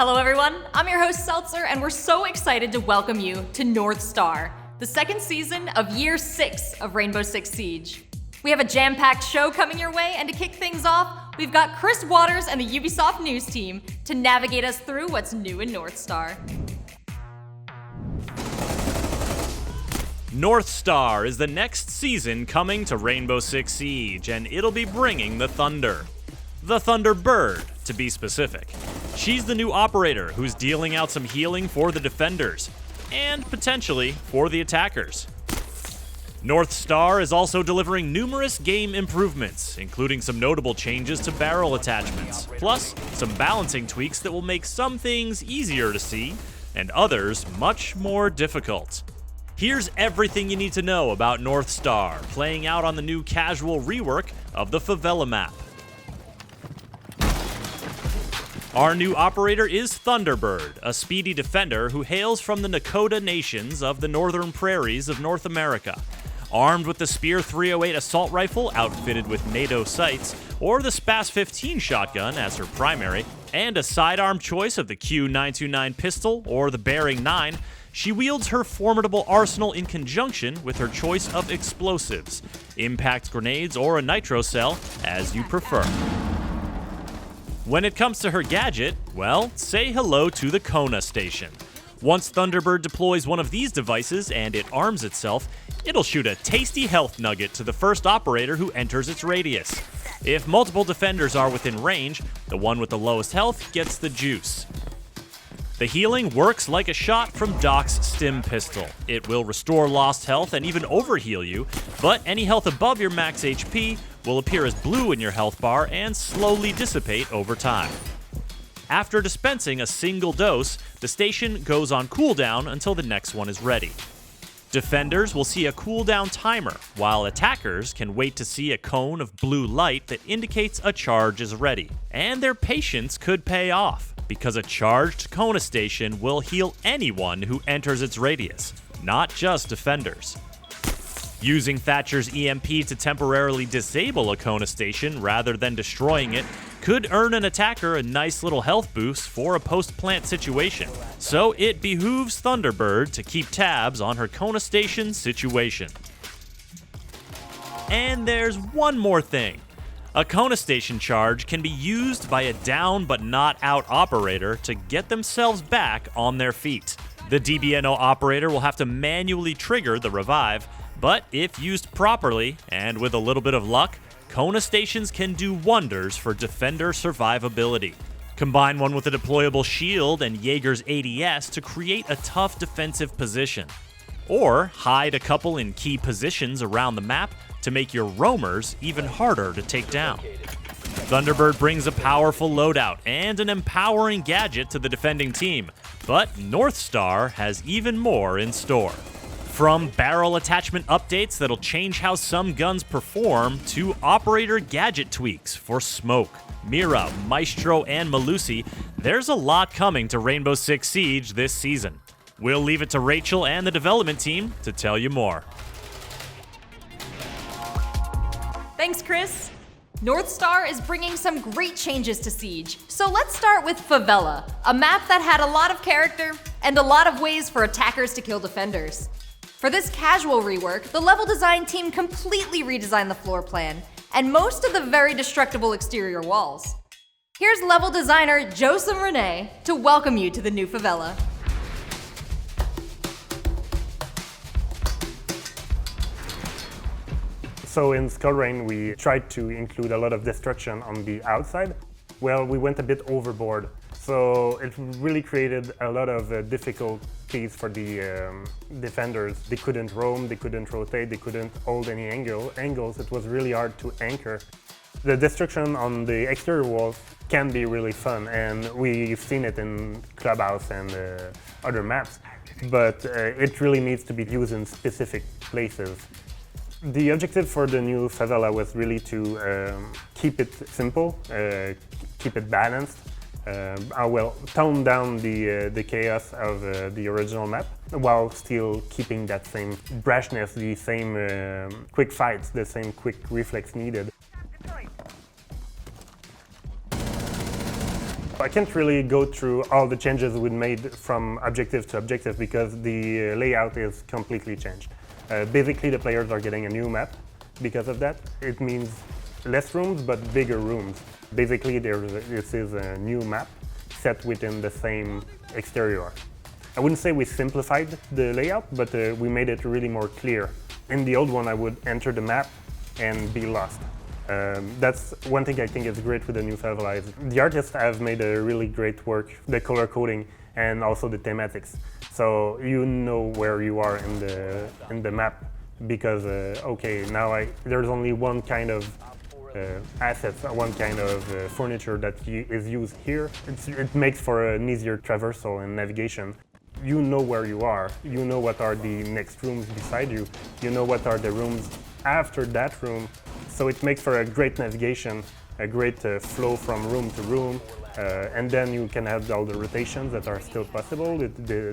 Hello everyone, I'm your host Seltzer, and we're so excited to welcome you to North Star, the second season of Year 6 of Rainbow Six Siege. We have a jam-packed show coming your way, and to kick things off, we've got Chris Waters and the Ubisoft News team to navigate us through what's new in North Star. North Star is the next season coming to Rainbow Six Siege, and it'll be bringing the Thunder. The Thunderbird, to be specific. She's the new operator who's dealing out some healing for the defenders, and potentially for the attackers. North Star is also delivering numerous game improvements, including some notable changes to barrel attachments, plus some balancing tweaks that will make some things easier to see, and others much more difficult. Here's everything you need to know about North Star, playing out on the new casual rework of the Favela map. Our new operator is Thunderbird, a speedy defender who hails from the Nakota nations of the northern prairies of North America. Armed with the Spear 308 assault rifle outfitted with NATO sights, or the Spas 15 shotgun as her primary, and a sidearm choice of the Q929 pistol or the Bearing 9, she wields her formidable arsenal in conjunction with her choice of explosives, impact grenades or a nitro cell, as you prefer. When it comes to her gadget, well, say hello to the Kona station. Once Thunderbird deploys one of these devices and it arms itself, it'll shoot a tasty health nugget to the first operator who enters its radius. If multiple defenders are within range, the one with the lowest health gets the juice. The healing works like a shot from Doc's stim pistol. It will restore lost health and even overheal you, but any health above your max HP will appear as blue in your health bar and slowly dissipate over time. After dispensing a single dose, the station goes on cooldown until the next one is ready. Defenders will see a cooldown timer, while attackers can wait to see a cone of blue light that indicates a charge is ready. And their patience could pay off, because a charged Kona station will heal anyone who enters its radius, not just defenders. Using Thatcher's EMP to temporarily disable a Kona station rather than destroying it could earn an attacker a nice little health boost for a post-plant situation, so it behooves Thunderbird to keep tabs on her Kona station situation. And there's one more thing. A Kona station charge can be used by a down but not out operator to get themselves back on their feet. The DBNO operator will have to manually trigger the revive, but if used properly, and with a little bit of luck, Kona stations can do wonders for defender survivability. Combine one with a deployable shield and Jaeger's ADS to create a tough defensive position. Or hide a couple in key positions around the map to make your roamers even harder to take down. Thunderbird brings a powerful loadout and an empowering gadget to the defending team, but North Star has even more in store. From barrel attachment updates that'll change how some guns perform to operator gadget tweaks for Smoke, Mira, Maestro, and Malusi, there's a lot coming to Rainbow Six Siege this season. We'll leave it to Rachel and the development team to tell you more. Thanks, Chris. North Star is bringing some great changes to Siege, so let's start with Favela, a map that had a lot of character and a lot of ways for attackers to kill defenders. For this casual rework, the level design team completely redesigned the floor plan and most of the very destructible exterior walls. Here's level designer Joseph Renee to welcome you to the new Favela. So in Skull Rain, we tried to include a lot of destruction on the outside. Well, we went a bit overboard. So it really created a lot of difficulties for the defenders. They couldn't roam, they couldn't rotate, they couldn't hold any angles. It was really hard to anchor. The destruction on the exterior walls can be really fun, and we've seen it in Clubhouse and other maps, but it really needs to be used in specific places. The objective for the new Favela was really to keep it simple, keep it balanced, tone down the chaos of the original map, while still keeping that same brashness, the same quick fights, the same quick reflex needed. I can't really go through all the changes we made from objective to objective because the layout is completely changed. Basically, the players are getting a new map because of that. It means less rooms, but bigger rooms. Basically, this is a new map set within the same exterior. I wouldn't say we simplified the layout, but we made it really more clear. In the old one, I would enter the map and be lost. That's one thing I think is great with the new Favela. The artists have made a really great work, the color coding and also the thematics. So you know where you are in the map because okay, now there's only one kind of assets, one kind of furniture that is used here. It makes for an easier traversal and navigation. You know where you are, you know what are the next rooms beside you, you know what are the rooms after that room. So it makes for a great navigation, a great flow from room to room, and then you can have all the rotations that are still possible. There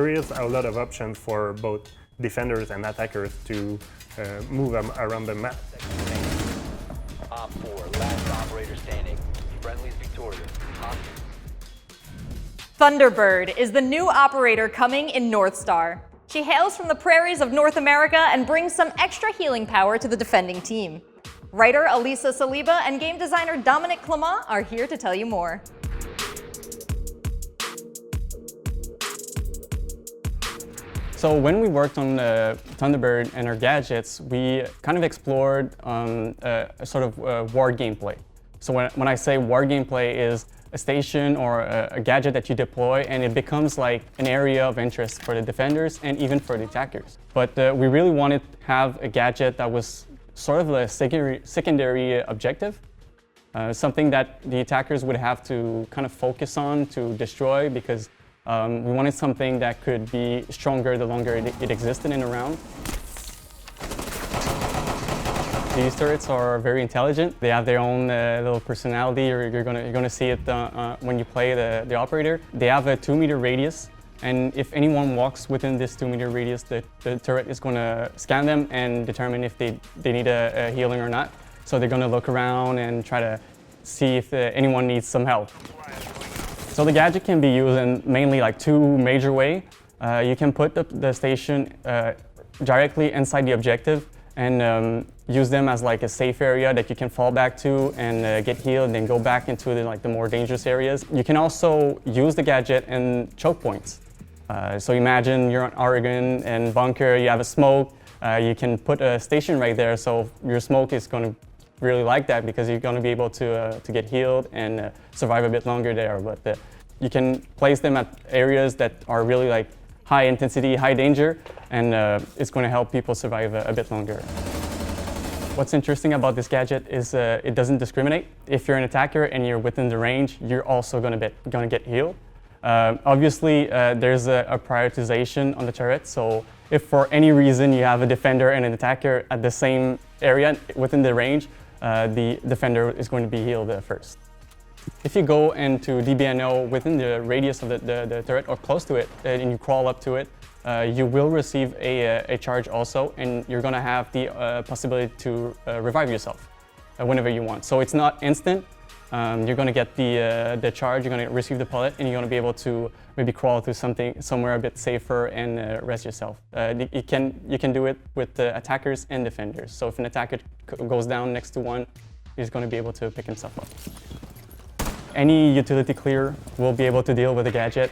is a lot of options for both defenders and attackers to move around the map. Op 4, last operator standing. Friendly's victorious. Thunderbird is the new operator coming in North Star. She hails from the prairies of North America and brings some extra healing power to the defending team. Writer Elisa Saliba and game designer Dominic Clement are here to tell you more. So when we worked on Thunderbird and our gadgets, we kind of explored a sort of war gameplay. So when I say war gameplay is a station or a gadget that you deploy and it becomes like an area of interest for the defenders and even for the attackers. But we really wanted to have a gadget that was sort of a secondary objective, something that the attackers would have to kind of focus on to destroy because we wanted something that could be stronger the longer it existed in a round. These turrets are very intelligent. They have their own little personality. You're gonna see it when you play the operator. They have a 2-meter radius, and if anyone walks within this 2-meter radius, the turret is gonna scan them and determine if they need a healing or not. So they're gonna look around and try to see if anyone needs some help. So the gadget can be used in mainly like 2 major ways. You can put the station directly inside the objective and use them as like a safe area that you can fall back to and get healed and then go back into the more dangerous areas. You can also use the gadget in choke points. So imagine you're on Oregon and bunker, you have a smoke, you can put a station right there, so your smoke is going to really like that because you're going to be able to get healed and survive a bit longer there. But you can place them at areas that are really like high intensity, high danger, and it's going to help people survive a bit longer. What's interesting about this gadget is it doesn't discriminate. If you're an attacker and you're within the range, you're also going to get healed. Obviously, there's a prioritization on the turret, so if for any reason you have a defender and an attacker at the same area within the range, the defender is going to be healed first. If you go into DBNO within the radius of the turret or close to it and you crawl up to it, you will receive a charge also, and you're going to have the possibility to revive yourself whenever you want. So it's not instant. You're going to get the charge, you're going to receive the pellet, and you're going to be able to maybe crawl to somewhere a bit safer and rest yourself. You can do it with attackers and defenders. So if an attacker goes down next to one, he's going to be able to pick himself up. Any utility clear will be able to deal with the gadget.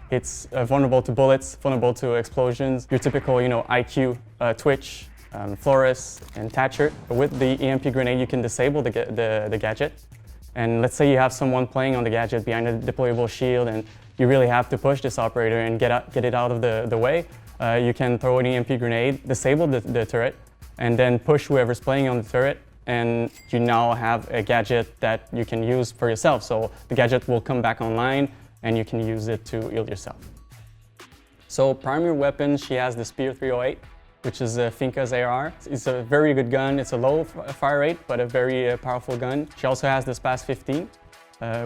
It's vulnerable to bullets, vulnerable to explosions, your typical, IQ, Twitch, Flores, and Thatcher. With the EMP grenade, you can disable the gadget. And let's say you have someone playing on the gadget behind a deployable shield and you really have to push this operator and get it out of the way. You can throw an EMP grenade, disable the turret, and then push whoever's playing on the turret, and you now have a gadget that you can use for yourself. So the gadget will come back online and you can use it to heal yourself. So primary weapon, she has the Spear 308, which is Finca's AR. It's a very good gun. It's a low fire rate, but a very powerful gun. She also has the Spas 15,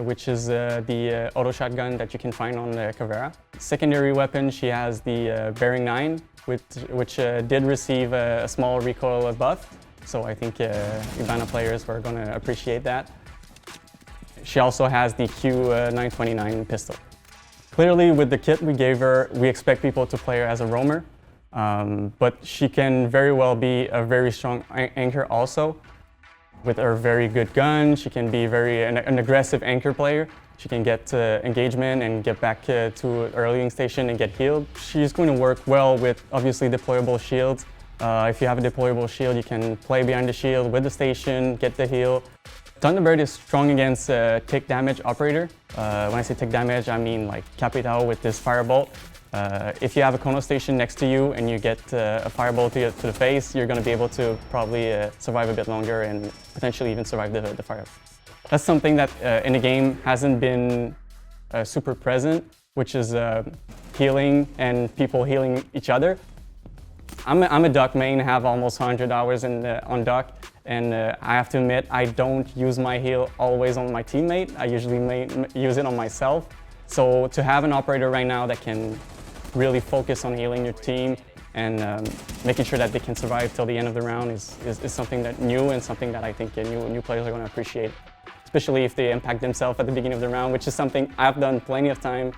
which is the auto shotgun that you can find on Caveira. Secondary weapon, she has the Bearing 9, which did receive a small recoil buff. So I think Ivana players were going to appreciate that. she also has the Q929 pistol. Clearly, with the kit we gave her, we expect people to play her as a roamer, but she can very well be a very strong anchor also. With her very good gun, she can be an aggressive anchor player. She can get engagement and get back to her healing station and get healed. She's going to work well with obviously deployable shields. If you have a deployable shield, you can play behind the shield with the station, get the heal. Thunderbird is strong against tick damage operator. When I say tick damage, I mean like Capitao with this firebolt. If you have a Kono station next to you and you get a firebolt to the face, you're going to be able to probably survive a bit longer and potentially even survive the fire. That's something that in the game hasn't been super present, which is healing and people healing each other. I'm a Duck main, have almost 100 hours on Duck, and I have to admit I don't use my heal always on my teammate. I usually use it on myself. So to have an operator right now that can really focus on healing your team and making sure that they can survive till the end of the round is something that new and something that I think new players are going to appreciate, especially if they impact themselves at the beginning of the round, which is something I've done plenty of time.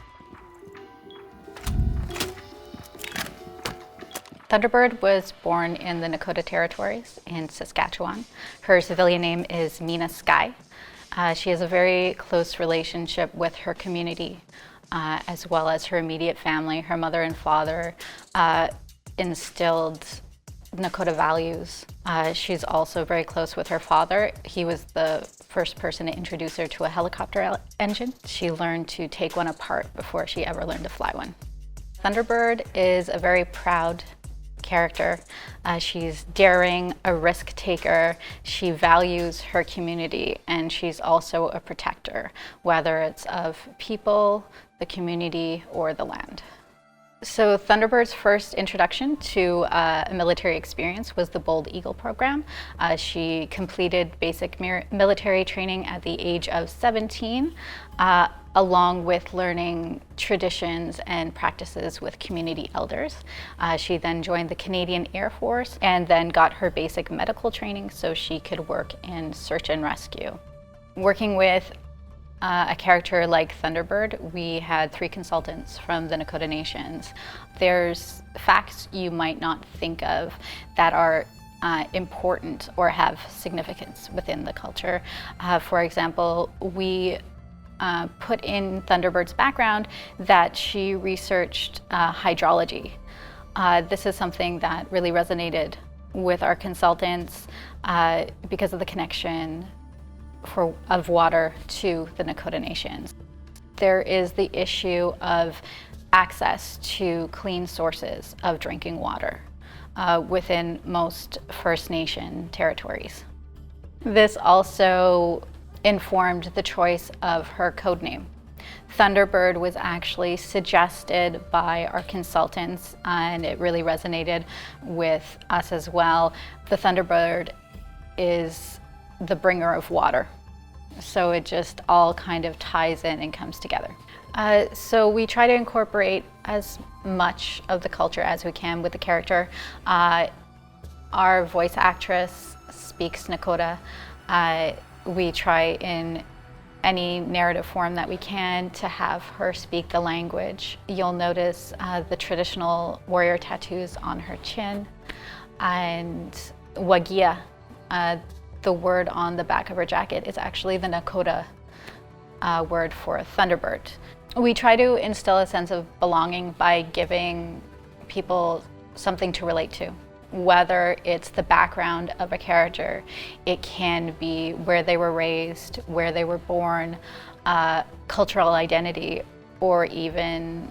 Thunderbird was born in the Nakota Territories in Saskatchewan. Her civilian name is Mina Sky. She has a very close relationship with her community, as well as her immediate family. Her mother and father instilled Nakota values. She's also very close with her father. He was the first person to introduce her to a helicopter engine. She learned to take one apart before she ever learned to fly one. Thunderbird is a very proud character. She's daring, a risk taker. She values her community, and she's also a protector, whether it's of people, the community, or the land. So Thunderbird's first introduction to a military experience was the Bold Eagle program. She completed basic military training at the age of 17, along with learning traditions and practices with community elders. She then joined the Canadian Air Force and then got her basic medical training so she could work in search and rescue. Working with a character like Thunderbird, we had 3 consultants from the Nakota Nations. There's facts you might not think of that are important or have significance within the culture. For example, we put in Thunderbird's background that she researched hydrology. This is something that really resonated with our consultants because of the connection of water to the Nakota Nations. There is the issue of access to clean sources of drinking water within most First Nation territories. This also informed the choice of her code name. Thunderbird was actually suggested by our consultants, and it really resonated with us as well. The Thunderbird is the bringer of water. So it just all kind of ties in and comes together. So we try to incorporate as much of the culture as we can with the character. Our voice actress speaks Nakota. We try in any narrative form that we can to have her speak the language. You'll notice the traditional warrior tattoos on her chin, and wagia. The word on the back of her jacket is actually the Nakota word for Thunderbird. We try to instill a sense of belonging by giving people something to relate to. Whether it's the background of a character, it can be where they were raised, where they were born, cultural identity, or even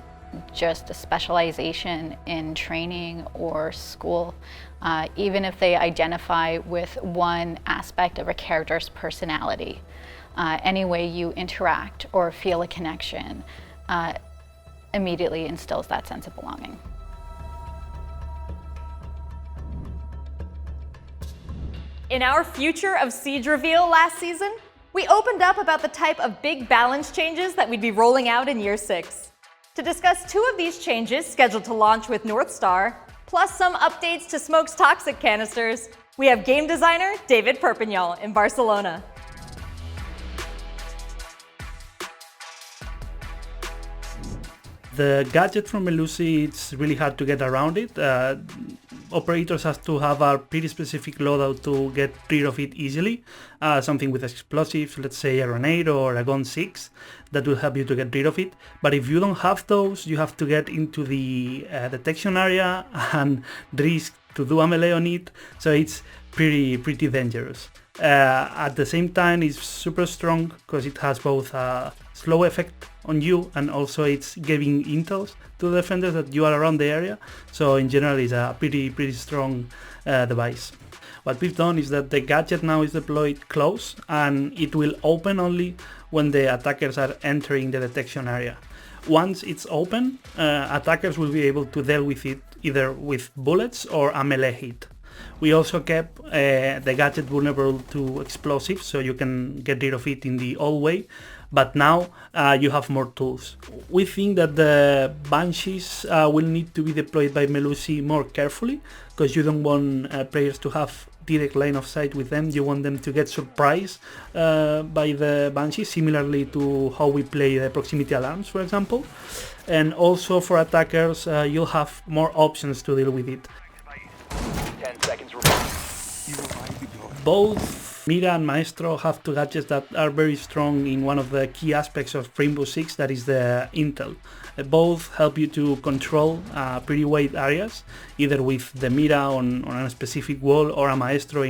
just a specialization in training or school. Even if they identify with one aspect of a character's personality, any way you interact or feel a connection immediately instills that sense of belonging. In our Future of Siege reveal last season, we opened up about the type of big balance changes that we'd be rolling out in Year 6. To discuss 2 of these changes scheduled to launch with North Star, plus some updates to Smoke's toxic canisters, we have game designer David Perpignol in Barcelona. The gadget from Melusi, it's really hard to get around it. Operators have to have a pretty specific loadout to get rid of it easily. Something with explosives, let's say a grenade or a gun 6, that will help you to get rid of it. But if you don't have those, you have to get into the detection area and risk to do a melee on it. So it's pretty dangerous. At the same time, it's super strong because it has both a slow effect on you and also it's giving intels to the defenders that you are around the area. So in general, it's a pretty strong device. What we've done is that the gadget now is deployed close and it will open only when the attackers are entering the detection area. Once it's open, attackers will be able to deal with it either with bullets or a melee hit. We also kept the gadget vulnerable to explosives, so you can get rid of it in the old way, but now you have more tools. We think that the Banshees will need to be deployed by Melusi more carefully, because you don't want players to have direct line of sight with them. You want them to get surprised by the Banshees, similarly to how we play the proximity alarms, for example. And also for attackers, you'll have more options to deal with it. 10 seconds remaining. Both Mira and Maestro have two gadgets that are very strong in one of the key aspects of Rainbow Six, that is the intel. Both help you to control pretty wide areas, either with the Mira on a specific wall or a Maestro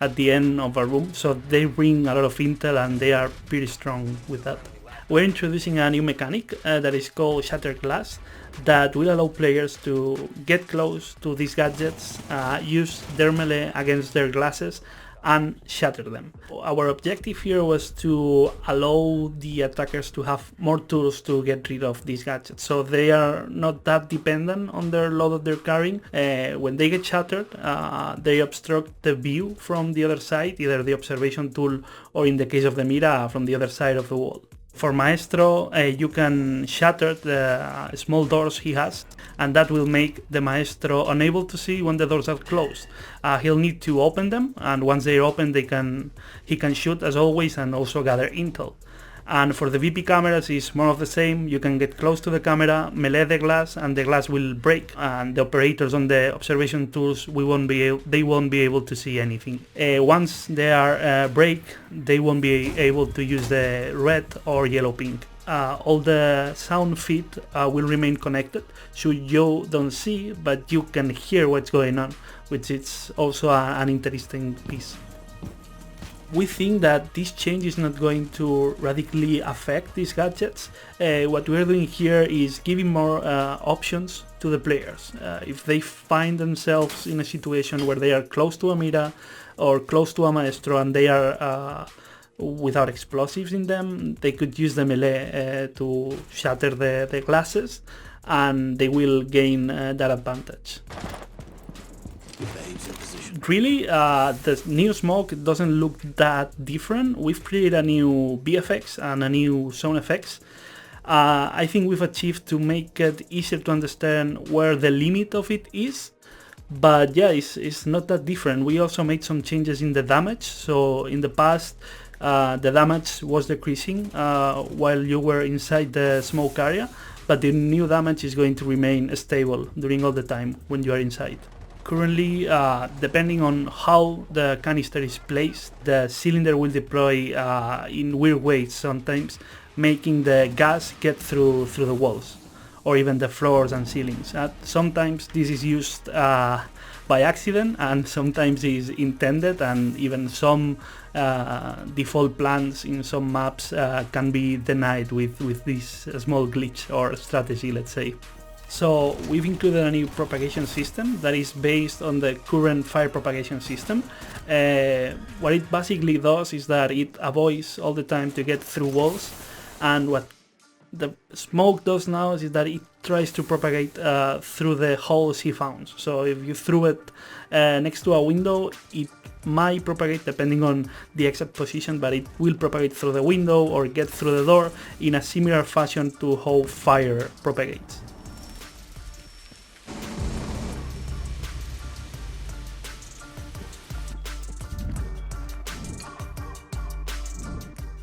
at the end of a room. So they bring a lot of intel and they are pretty strong with that. We're introducing a new mechanic that is called Shattered Glass, that will allow players to get close to these gadgets, use their melee against their glasses and shatter them. Our objective here was to allow the attackers to have more tools to get rid of these gadgets, so they are not that dependent on their load that they're carrying. When they get shattered, they obstruct the view from the other side, either the observation tool or in the case of the Mira, from the other side of the wall. For Maestro, you can shatter the small doors he has, and that will make the Maestro unable to see when the doors are closed. He'll need to open them, and once they're open, he can shoot as always and also gather intel. And for the VP cameras, it's more of the same. You can get close to the camera, melee the glass, and the glass will break. And the operators on the observation tools, they won't be able to see anything. Once they are break, they won't be able to use the red or yellow ping. All the sound feed will remain connected, so you don't see, but you can hear what's going on, which is also an interesting piece. We think that this change is not going to radically affect these gadgets. What we're doing here is giving more options to the players. If they find themselves in a situation where they are close to a Mira or close to a Maestro and they are without explosives in them, they could use the melee to shatter the glasses, and they will gain that advantage. Really, the new smoke doesn't look that different. We've created a new VFX and a new sound effects. I think we've achieved to make it easier to understand where the limit of it is. But yeah, it's not that different. We also made some changes in the damage. So in the past, the damage was decreasing while you were inside the smoke area, but the new damage is going to remain stable during all the time when you are inside. Currently, depending on how the canister is placed, the cylinder will deploy in weird ways sometimes, making the gas get through the walls or even the floors and ceilings. Sometimes this is used by accident, and sometimes is intended, and even some default plans in some maps can be denied with this small glitch or strategy, let's say. So we've included a new propagation system that is based on the current fire propagation system. What it basically does is that it avoids all the time to get through walls, and what the smoke does now is that it tries to propagate through the holes he found. So if you threw it next to a window, it might propagate depending on the exact position, but it will propagate through the window or get through the door in a similar fashion to how fire propagates.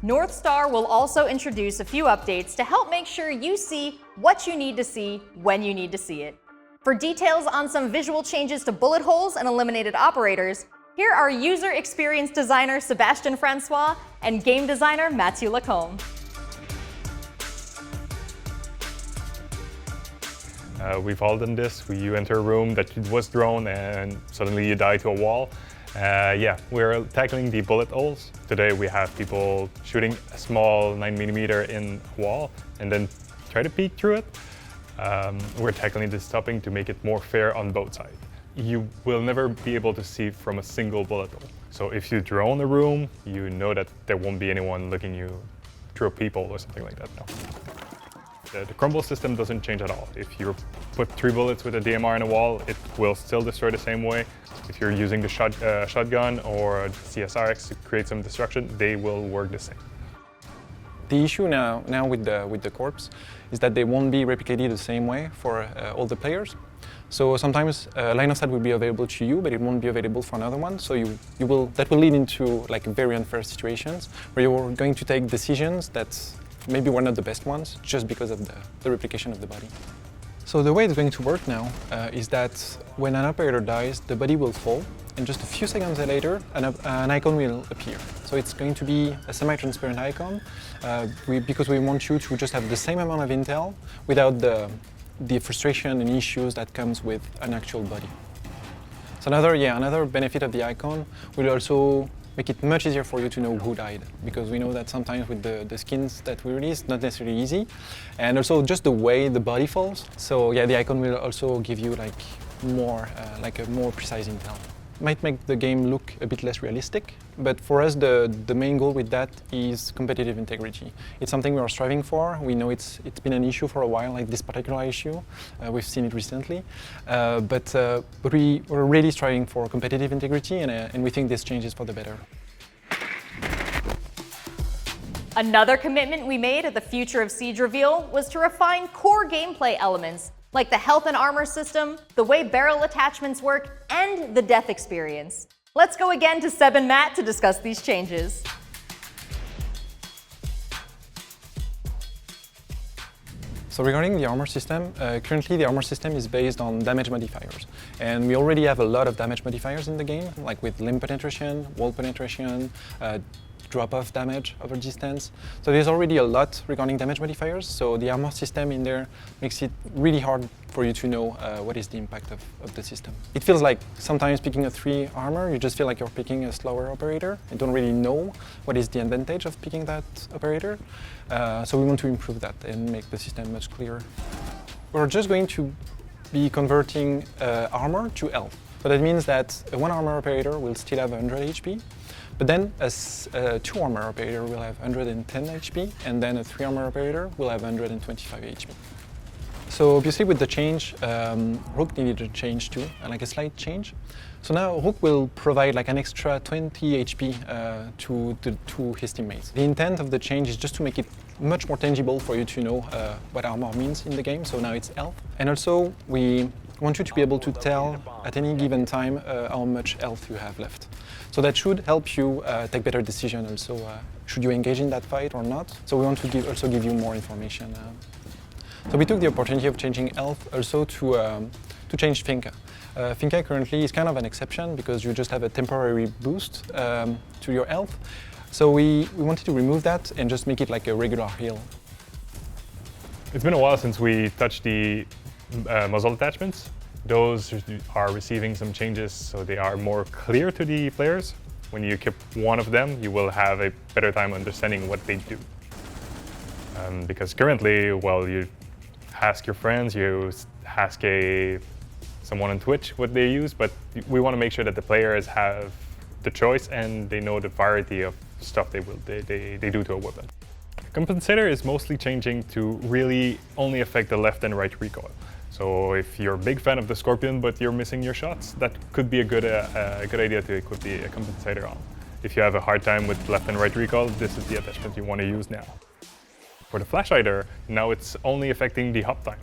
North Star will also introduce a few updates to help make sure you see what you need to see when you need to see it. For details on some visual changes to bullet holes and eliminated operators, here are user experience designer Sebastian Francois and game designer Mathieu Lacombe. We've all done this. You enter a room that was drawn and suddenly you die to a wall. Yeah, we're tackling the bullet holes. Today we have people shooting a small 9mm in a wall and then try to peek through it. We're tackling this topping to make it more fair on both sides. You will never be able to see from a single bullet hole. So if you drone a room, you know that there won't be anyone looking you through a peephole or something like that. No. The crumble system doesn't change at all. If you put 3 bullets with a DMR in a wall, it will still destroy the same way. If you're using the shotgun or CSRX to create some destruction, they will work the same. The issue now with the corpse is that they won't be replicated the same way for all the players. So sometimes line of sight will be available to you, but it won't be available for another one. So that will lead into like very unfair situations where you're going to take decisions that maybe were not the best ones just because of the replication of the body. So the way it's going to work now is that when an operator dies, the body will fall, and just a few seconds later, an icon will appear. So it's going to be a semi-transparent icon because we want you to just have the same amount of intel without the frustration and issues that comes with an actual body. So another benefit of the icon will also make it much easier for you to know who died, because we know that sometimes with the skins that we release, not necessarily easy, and also just the way the body falls. So yeah, the icon will also give you like a more precise intel. Might make the game look a bit less realistic, but for us the main goal with that is competitive integrity. It's something we are striving for. We know it's been an issue for a while, like this particular issue. We've seen it recently, but we're really striving for competitive integrity, and we think this changes for the better. Another commitment we made at the Future of Siege reveal was to refine core gameplay elements like the health and armor system, the way barrel attachments work, and the death experience. Let's go again to Seb and Matt to discuss these changes. So regarding the armor system, currently the armor system is based on damage modifiers. And we already have a lot of damage modifiers in the game, like with limb penetration, wall penetration, drop-off damage over distance. So there's already a lot regarding damage modifiers, so the armor system in there makes it really hard for you to know what is the impact of the system. It feels like sometimes picking a 3 armor, you just feel like you're picking a slower operator and don't really know what is the advantage of picking that operator. So we want to improve that and make the system much clearer. We're just going to be converting armor to health. So that means that a 1 armor operator will still have 100 HP, but then a 2 armor operator will have 110 HP, and then a 3 armor operator will have 125 HP. So obviously with the change, Rook needed a change too, like a slight change. So now Rook will provide like an extra 20 HP to his teammates. The intent of the change is just to make it much more tangible for you to know what armor means in the game, so now it's health. And also we want you to be able to tell at any given time how much health you have left. So that should help you take better decisions also, should you engage in that fight or not. So we want to also give you more information. So we took the opportunity of changing health also to change Finca. Finca currently is kind of an exception because you just have a temporary boost to your health. So we wanted to remove that and just make it like a regular heal. It's been a while since we touched the muzzle attachments. Those are receiving some changes, so they are more clear to the players. When you equip one of them, you will have a better time understanding what they do. Because currently, well, you ask your friends, you ask someone on Twitch what they use, but we want to make sure that the players have the choice and they know the variety of stuff they do to a weapon. Compensator is mostly changing to really only affect the left and right recoil. So if you're a big fan of the Scorpion but you're missing your shots, that could be a good idea to equip the Compensator on. If you have a hard time with left and right recoil, this is the attachment you want to use now. For the flash hider, now it's only affecting the hop time.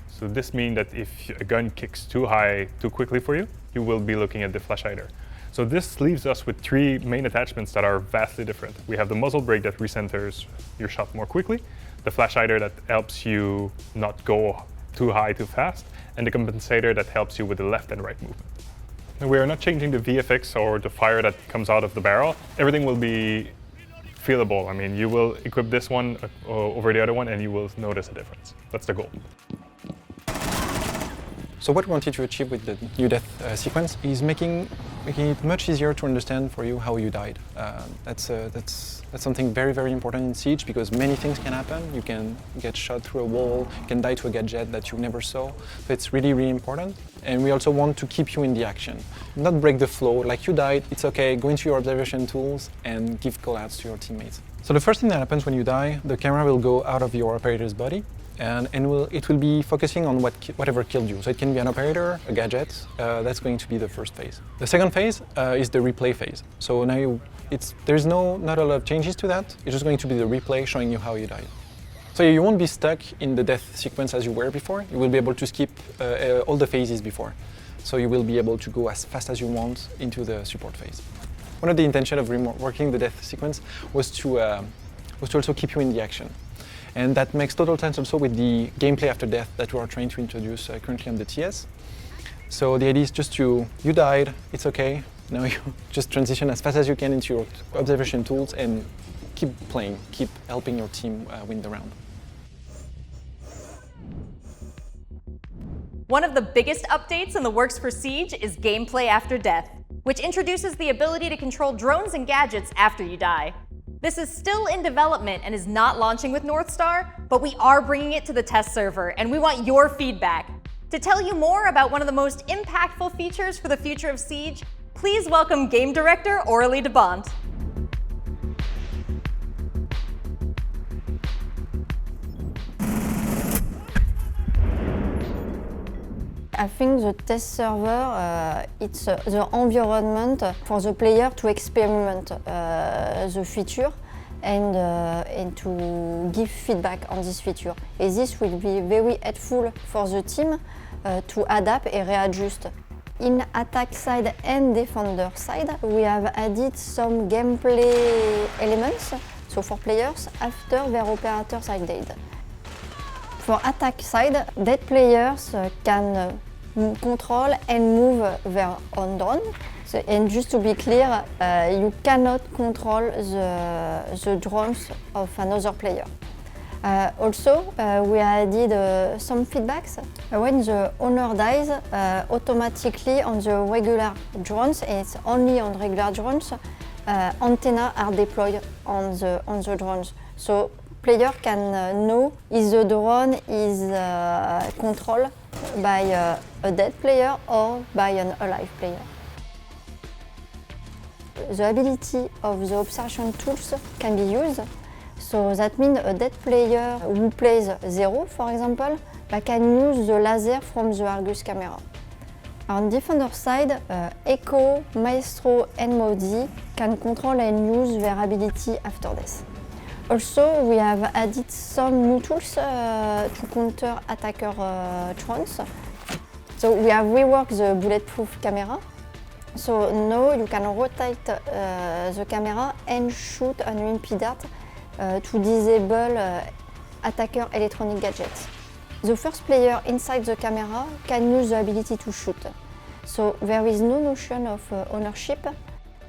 So this means that if a gun kicks too high too quickly for you, you will be looking at the flash hider. So this leaves us with 3 main attachments that are vastly different. We have the muzzle brake that recenters your shot more quickly, the flash hider that helps you not go too high too fast, and the compensator that helps you with the left and right movement. And we are not changing the VFX or the fire that comes out of the barrel. Everything will be feelable. I mean, you will equip this one over the other one and you will notice a difference. That's the goal. So what we wanted to achieve with the new death sequence is making it much easier to understand for you how you died. That's something very, very important in Siege because many things can happen. You can get shot through a wall, you can die to a gadget that you never saw. So it's really, really important. And we also want to keep you in the action, not break the flow. Like you died, it's okay, go into your observation tools and give callouts to your teammates. So the first thing that happens when you die, the camera will go out of your operator's body and it will be focusing on whatever killed you. So it can be an operator, a gadget, that's going to be the first phase. The second phase is the replay phase. So now there's not a lot of changes to that, it's just going to be the replay showing you how you died. So you won't be stuck in the death sequence as you were before, you will be able to skip all the phases before. So you will be able to go as fast as you want into the support phase. One of the intentions of reworking the death sequence was to also keep you in the action. And that makes total sense also with the gameplay after death that we are trying to introduce currently on the TS. So the idea is just you died, it's okay, now you just transition as fast as you can into your observation tools and keep playing, keep helping your team win the round. One of the biggest updates in the works for Siege is gameplay after death, which introduces the ability to control drones and gadgets after you die. This is still in development and is not launching with North Star, but we are bringing it to the test server and we want your feedback. To tell you more about one of the most impactful features for the future of Siege, please welcome Game Director Aurélie Debont. I think the test server, it's the environment for the player to experiment the feature and to give feedback on this feature. And this will be very helpful for the team to adapt and readjust. In attack side and defender side, we have added some gameplay elements, so for players, after their operators are dead. For attack side, dead players can control and move their own drone. So, and just to be clear, you cannot control the drones of another player. Also, we added some feedbacks. When the owner dies, automatically on the regular drones, and it's only on regular drones, antennas are deployed on the drones. So player can know if the drone is controlled by a dead player or by an alive player. The ability of the observation tools can be used. So that means a dead player who plays 0, for example, can use the laser from the Argus camera. On defender side, Echo, Maestro and Modi can control and use their ability after death. Also, we have added some new tools to counter attacker drones. So we have reworked the bulletproof camera. So now you can rotate the camera and shoot an UMP dart to disable attacker electronic gadgets. The first player inside the camera can use the ability to shoot. So there is no notion of ownership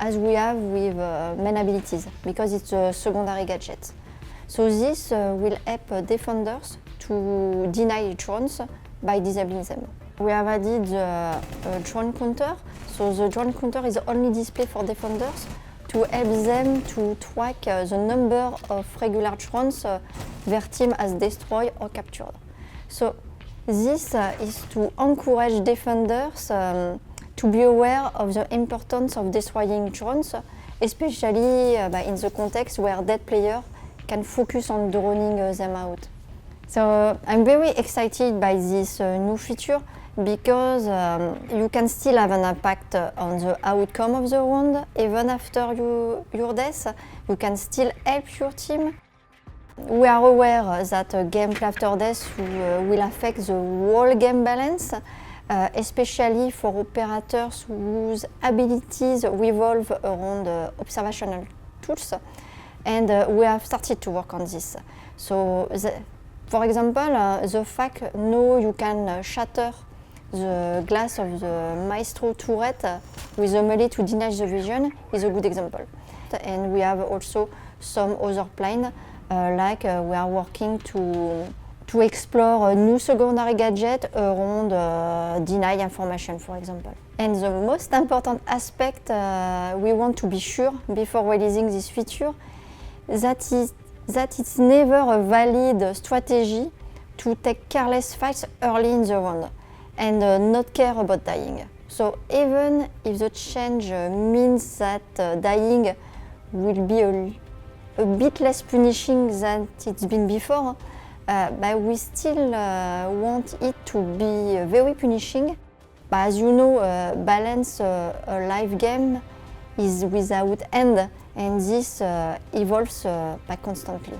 as we have with main abilities because it's a secondary gadget. So this will help defenders to deny drones by disabling them. We have added the drone counter. So the drone counter is only displayed for defenders to help them to track the number of regular drones their team has destroyed or captured. So this is to encourage defenders to be aware of the importance of destroying drones, especially in the context where dead players can focus on droning them out. So I'm very excited by this new feature because you can still have an impact on the outcome of the round. Even after your death, you can still help your team. We are aware that gameplay after death will affect the whole game balance, especially for operators whose abilities revolve around observational tools. And we have started to work on this. So, for example, the fact now you can shatter the glass of the Maestro turret with a melee to deny the vision is a good example. And we have also some other plane, like we are working to explore a new secondary gadget around deny information, for example. And the most important aspect we want to be sure before releasing this feature that it's never a valid strategy to take careless fights early in the round and not care about dying. So even if the change means that dying will be a bit less punishing than it's been before, but we still want it to be very punishing. But as you know, balance a live game is without end, and this evolves constantly.